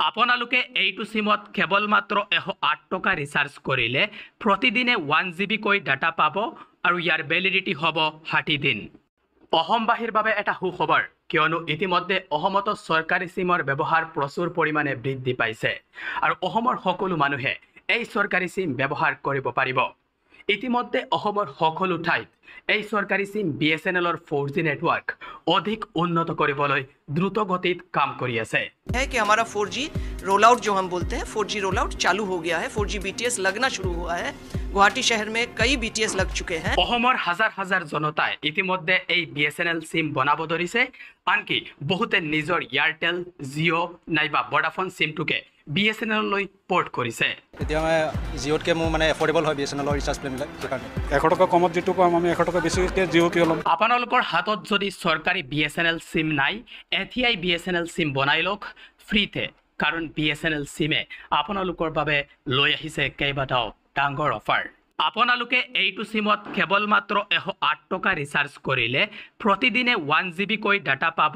আপোনালোকে এইটো সিমত কেৱল মাত্ৰ 108 টকা ৰিচাৰ্জ কৰিলে প্ৰতিদিনে 1 GB কৈ ডাটা পাব আৰু ইয়াৰ ভেলিডিটি হ'ব 60 দিন। অসমবাসীৰ বাবে এটা সুখবৰ, কিয়নো ইতিমধ্যে অসমত চৰকাৰী সিমৰ ব্যৱহাৰ প্ৰচুৰ পৰিমাণে বৃদ্ধি পাইছে আৰু অসমৰ সকলো মানুহে এই চৰকাৰী সিম ব্যৱহাৰ কৰিব পাৰিব। ইতিমধ্যে অসমৰ সকলো ঠাইত এই চৰকাৰী সিম BSNLৰ 4G নেটৱৰ্ক অধিক উন্নত কৰিবলৈ দ্ৰুত গতিত কাম কৰি আছে। है कि हमारा 4G रोल आउट जो हम बोलते हैं 4G रोल आउट चालू हो गया है। 4G BTS लगना शुरू हुआ है। गुवाहाटी शहर में कई BTS लग चुके हैं। অসমৰ হাজাৰ হাজাৰ জনতাই ইতিমধ্যে এই BSNL সিম বনাব ধৰিছে, আনকি বহুতে নিজৰ এয়াৰটেল, জিঅ' নাইবা ভোডাফোন সিমটোকে BSNL লৈ পৰ্ট কৰিছে। এতিয়া মই জিঅ'তকৈ মোৰ মানে এফৰ্ডেবল হয় BSNLৰ ৰিচাৰ্জ প্লেনবিলাক, সেইকাৰণে 100 টকা কমত যিটো পাম আমি 100 টকা বেছিকৈ জিঅ' কিয় ল'ম। আপোনালোকৰ হাতত যদি চৰকাৰী BSNL সিম নাই, এতিয়াই BSNL সিম বনাই লওক ফ্ৰীতে, কাৰণ BSNL সিমে আপোনালোকৰ বাবে লৈ আহিছে কেইবাটাও ডাঙৰ অফাৰ। আপোনালোকে এইটো সিমত কেৱল মাত্ৰ 108 টকা ৰিচাৰ্জ কৰিলে প্ৰতিদিনে 1 GB কৈ ডাটা পাব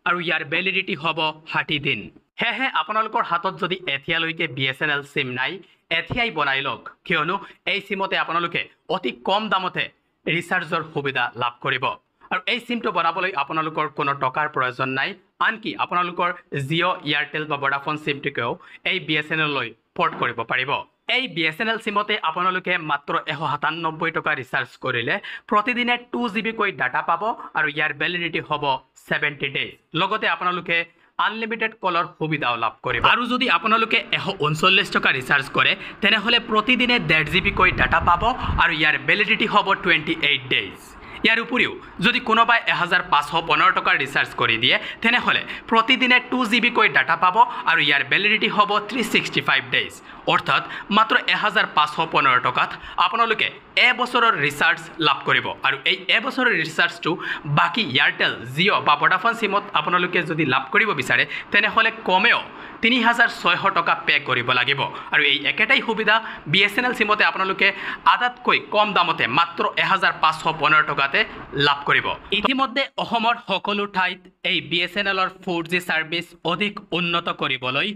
আৰু ইয়াৰ ভেলিডিটি হ'ব 60 দিন। সেয়েহে আপোনালোকৰ হাতত যদি এতিয়ালৈকে BSNL সিম নাই, এতিয়াই বনাই লওক, কিয়নো এই সিমতে আপোনালোকে অতি কম দামতে ৰিচাৰ্জৰ সুবিধা লাভ কৰিব। আৰু এই সিমটো বনাবলৈ আপোনালোকৰ কোনো টকাৰ প্ৰয়োজন নাই, আনকি আপোনালোকৰ জিঅ', এয়াৰটেল বা ভোডাফোন সিমটোকেও এই BSNL লৈ পৰ্ট কৰিব পাৰিব। এই BSNL সিমতে আপোনালোকে মাত্ৰ 197 টকা ৰিচাৰ্জ কৰিলে প্ৰতিদিনে 2 GB কৈ ডাটা পাব আৰু ইয়াৰ ভেলিডিটি হ'ব 70 ডেজ। লগতে আপোনালোকে আনলিমিটেড কলৰ সুবিধাও লাভ কৰিব। আৰু যদি আপোনালোকে 139 টকা ৰিচাৰ্জ কৰে তেনেহ'লে প্ৰতিদিনে 1.5 GB কৈ ডাটা পাব আৰু ইয়াৰ ভেলিডিটি হ'ব 28 ডেজ। ইয়াৰ উপৰিও যদি কোনোবাই 1515 টকাৰ ৰিচাৰ্জ কৰি দিয়ে তেনেহ'লে প্ৰতিদিনে 2 GB কৈ ডাটা পাব আৰু ইয়াৰ ভেলিডিটি হ'ব 365 ডেজ। অৰ্থাৎ মাত্ৰ 1515 টকাত আপোনালোকে এবছৰৰ ৰিচাৰ্জ লাভ কৰিব। আৰু এই এবছৰৰ ৰিচাৰ্জটো বাকী এয়াৰটেল, জিঅ' বা ভোডাফোন সিমত আপোনালোকে যদি লাভ কৰিব বিচাৰে তেনেহ'লে কমেও 3600 টকা পে' কৰিব লাগিব। আৰু এই একেটাই সুবিধা BSNL সিমতে আপোনালোকে আধাতকৈ কম দামতে মাত্ৰ 1515 টকাতে লাভ কৰিব। ইতিমধ্যে অসমৰ সকলো ঠাইত এই BSNLৰ 4G ছাৰ্ভিচ অধিক উন্নত কৰিবলৈ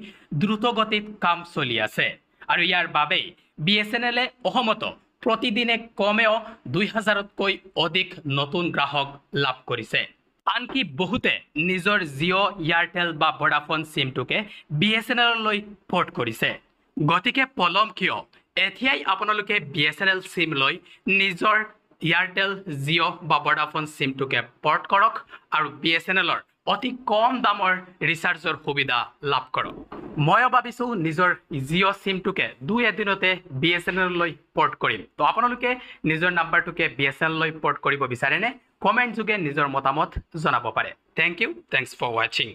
দ্ৰুত গতিত কাম চলি আছে আৰু ইয়াৰ বাবেই BSNLে অসমত প্ৰতিদিনে কমেও 2000তকৈ অধিক নতুন গ্ৰাহক লাভ কৰিছে। আনকি বহুতে নিজৰ জিঅ', এয়াৰটেল বা ভোডাফোন সিমটোকে BSNLলৈ পৰ্ট কৰিছে। গতিকে পলম কিয়, এতিয়াই আপোনালোকে BSNL সিম লৈ নিজৰ এয়াৰটেল, জিঅ' বা ভোডাফোন সিমটোকে পৰ্ট কৰক আৰু BSNLৰ অতি কম দামৰ ৰিচাৰ্জৰ সুবিধা লাভ কৰক। ময়ো ভাবিছোঁ নিজৰ জিঅ' সিমটোকে 2 এদিনতে BSNLলৈ পৰ্ট কৰিম। তো আপোনালোকে নিজৰ নাম্বাৰটোকে BSNLলৈ পৰ্ট কৰিব বিচাৰেনে? কমেণ্ট যোগে নিজৰ মতামত জনাব পাৰে। থেংক ইউ, থেংকছ ফৰ ৱাচিং।